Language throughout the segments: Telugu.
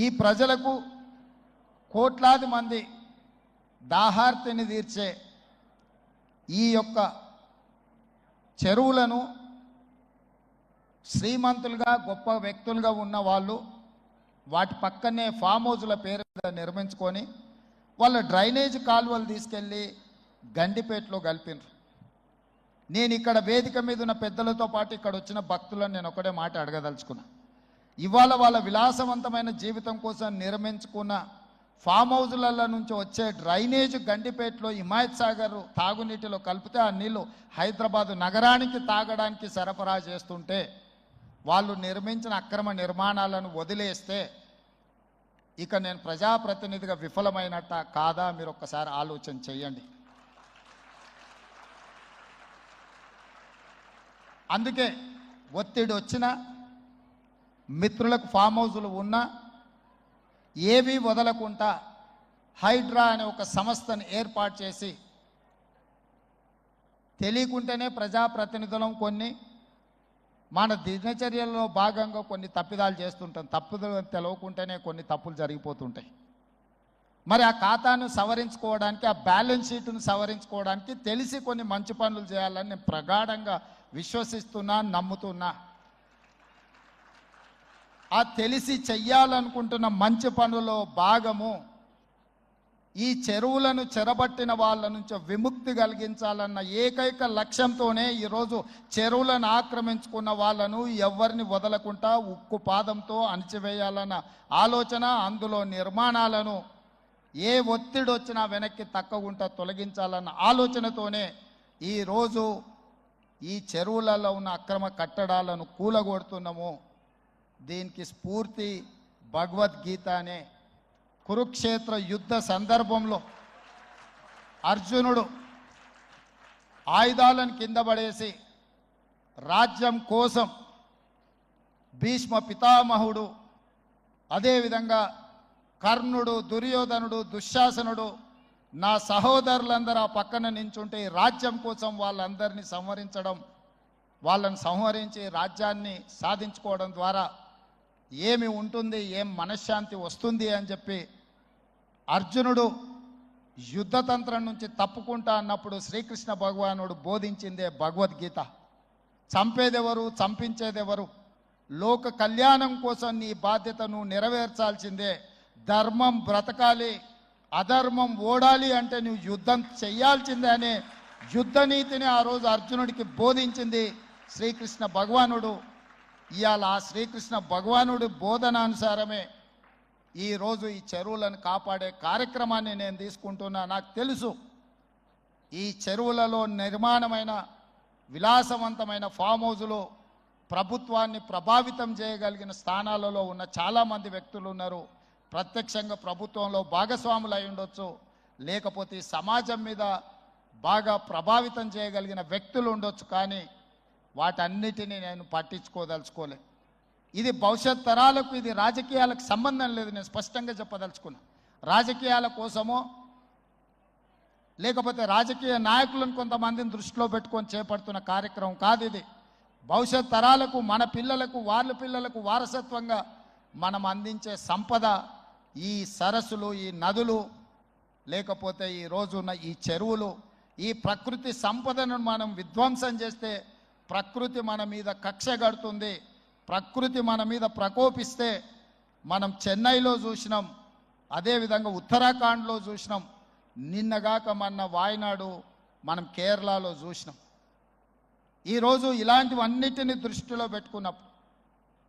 ఈ ప్రజలకు కోట్లాది మంది దాహార్తిని తీర్చే ఈ యొక్క చెరువులను శ్రీమంతులుగా గొప్ప వ్యక్తులుగా ఉన్న వాళ్ళు వాటి పక్కనే ఫామ్ హౌజ్ల పేరు నిర్మించుకొని వాళ్ళ డ్రైనేజ్ కాలువలు తీసుకెళ్ళి గండిపేటలో కలిపినారు. నేను ఇక్కడ వేదిక మీద ఉన్న పెద్దలతో పాటు ఇక్కడ వచ్చిన భక్తులను నేను ఒకటే మాట అడగదలుచుకున్నా. ఇవాళ వాళ్ళ విలాసవంతమైన జీవితం కోసం నిర్మించుకున్న ఫామ్ హౌజ్ల నుంచి వచ్చే డ్రైనేజ్ గండిపేటలో హిమాయత్ సాగర్ తాగునీటిలో కలిపితే ఆ నీళ్లు హైదరాబాదు నగరానికి తాగడానికి సరఫరా చేస్తుంటే వాళ్ళు నిర్మించిన అక్రమ నిర్మాణాలను వదిలేస్తే ఇక నేను ప్రజాప్రతినిధిగా విఫలమైనట్ట కాదా మీరు ఒక్కసారి ఆలోచన చేయండి. అందుకే ఒత్తిడి వచ్చినా మిత్రులకు ఫామ్ హౌజులు ఉన్నా ఏవి వదలకుండా హైడ్రా అనే ఒక సంస్థను ఏర్పాటు చేసి తెలియకుంటేనే ప్రజాప్రతినిధులం కొన్ని మన దినచర్యల్లో భాగంగా కొన్ని తప్పిదాలు చేస్తుంటాం. తప్పులు తెలవకుంటేనే కొన్ని తప్పులు జరిగిపోతుంటాయి. మరి ఆ ఖాతాను సవరించుకోవడానికి ఆ బ్యాలెన్స్ షీట్ను సవరించుకోవడానికి తెలిసి కొన్ని మంచి పనులు చేయాలని నేను ప్రగాఢంగా విశ్వసిస్తున్నా, నమ్ముతున్నా. ఆ తెలిసి చెయ్యాలనుకుంటున్న మంచి పనులో భాగము ఈ చెరువులను చెరబట్టిన వాళ్ళ నుంచి విముక్తి కలిగించాలన్న ఏకైక లక్ష్యంతోనే ఈరోజు చెరువులను ఆక్రమించుకున్న వాళ్ళను ఎవరిని వదలకుండా ఉక్కు పాదంతో అణిచివేయాలన్న ఆలోచన, అందులో నిర్మాణాలను ఏ ఒత్తిడి వచ్చినా వెనక్కి తక్కకుండా తొలగించాలన్న ఆలోచనతోనే ఈరోజు ఈ చెరువులలో ఉన్న అక్రమ కట్టడాలను కూలగొడుతున్నాము. దీనికి స్ఫూర్తి భగవద్గీత అనే కురుక్షేత్ర యుద్ధ సందర్భంలో అర్జునుడు ఆయుధాలను కింద పడేసి రాజ్యం కోసం భీష్మ పితామహుడు, అదేవిధంగా కర్ణుడు, దుర్యోధనుడు, దుశ్శాసనుడు నా సహోదరులందరూ ఆ పక్కన నించుంటే రాజ్యం కోసం వాళ్ళందరినీ సంహరించడం, వాళ్ళని సంహరించి రాజ్యాన్ని సాధించుకోవడం ద్వారా ఏమి ఉంటుంది, ఏం మనశ్శాంతి వస్తుంది అని చెప్పి అర్జునుడు యుద్ధతంత్రం నుంచి తప్పుకుంటా అన్నప్పుడు శ్రీకృష్ణ భగవానుడు బోధించిందే భగవద్గీత. చంపేదెవరు, చంపించేదెవరు, లోక కళ్యాణం కోసం నీ బాధ్యతను నెరవేర్చాల్సిందే. ధర్మం బ్రతకాలి, అధర్మం ఓడాలి అంటే నువ్వు యుద్ధం చెయ్యాల్సిందే అనే యుద్ధ నీతిని ఆ రోజు అర్జునుడికి బోధించింది శ్రీకృష్ణ భగవానుడు. ఇవాళ ఆ శ్రీకృష్ణ భగవానుడి బోధనానుసారమే ఈరోజు ఈ చెరువులను కాపాడే కార్యక్రమాన్ని నేను తీసుకుంటున్నా. నాకు తెలుసు ఈ చెరువులలో నిర్మాణమైన విలాసవంతమైన ఫామ్ హౌజులు ప్రభుత్వాన్ని ప్రభావితం చేయగలిగిన స్థానాలలో ఉన్న చాలామంది వ్యక్తులు ఉన్నారు. ప్రత్యక్షంగా ప్రభుత్వంలో భాగస్వాములు అయి ఉండొచ్చు, లేకపోతే సమాజం మీద బాగా ప్రభావితం చేయగలిగిన వ్యక్తులు ఉండొచ్చు. కానీ వాటన్నిటినీ నేను పట్టించుకోదలుచుకోలే. ఇది భవిష్యత్ తరాలకు, ఇది రాజకీయాలకు సంబంధం లేదు. నేను స్పష్టంగా చెప్పదలుచుకున్నా. రాజకీయాల కోసమో లేకపోతే రాజకీయ నాయకులను కొంతమందిని దృష్టిలో పెట్టుకొని చేపడుతున్న కార్యక్రమం కాదు ఇది. భవిష్యత్ తరాలకు, మన పిల్లలకు, వాళ్ళ పిల్లలకు వారసత్వంగా మనం అందించే సంపద ఈ సరస్సులు, ఈ నదులు, లేకపోతే ఈ రోజున్న ఈ చెరువులు. ఈ ప్రకృతి సంపదను మనం విధ్వంసం చేస్తే ప్రకృతి మన మీద కక్ష కడుతుంది. ప్రకృతి మన మీద ప్రకోపిస్తే మనం చెన్నైలో చూసినాం, అదేవిధంగా ఉత్తరాఖండ్లో చూసినాం, నిన్నగాక మొన్న వాయనాడు మనం కేరళలో చూసినాం. ఈరోజు ఇలాంటివన్నిటిని దృష్టిలో పెట్టుకున్నప్పుడు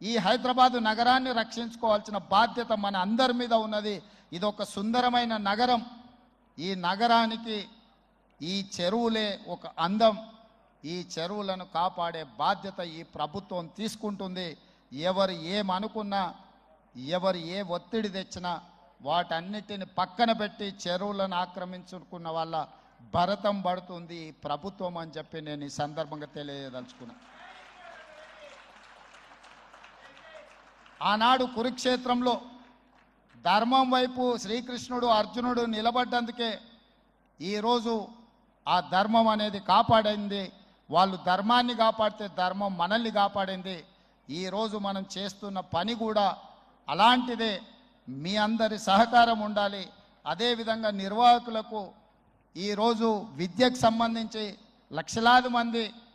ఈ హైదరాబాదు నగరాన్ని రక్షించుకోవాల్సిన బాధ్యత మన అందరి మీద ఉన్నది. ఇది ఒక సుందరమైన నగరం. ఈ నగరానికి ఈ చెరువులే ఒక అందం. ఈ చెరువులను కాపాడే బాధ్యత ఈ ప్రభుత్వం తీసుకుంటుంది. ఎవరు ఏమనుకున్నా, ఎవరు ఏ ఒత్తిడి తెచ్చినా వాటన్నిటిని పక్కన పెట్టి చెరువులను ఆక్రమించుకున్న వాళ్ళ భరతం పడుతుంది ఈ ప్రభుత్వం అని చెప్పి నేను ఈ సందర్భంగా తెలియదలుచుకున్నా. ఆనాడు కురుక్షేత్రంలో ధర్మం వైపు శ్రీకృష్ణుడు, అర్జునుడు నిలబడ్డందుకే ఈరోజు ఆ ధర్మం అనేది కాపాడింది. వాళ్ళు ధర్మాన్ని కాపాడితే ధర్మం మనల్ని కాపాడింది. ఈరోజు మనం చేస్తున్న పని కూడా అలాంటిదే. మీ అందరి సహకారం ఉండాలి. అదేవిధంగా నిర్వాహకులకు ఈరోజు విద్యకు సంబంధించి లక్షలాది మంది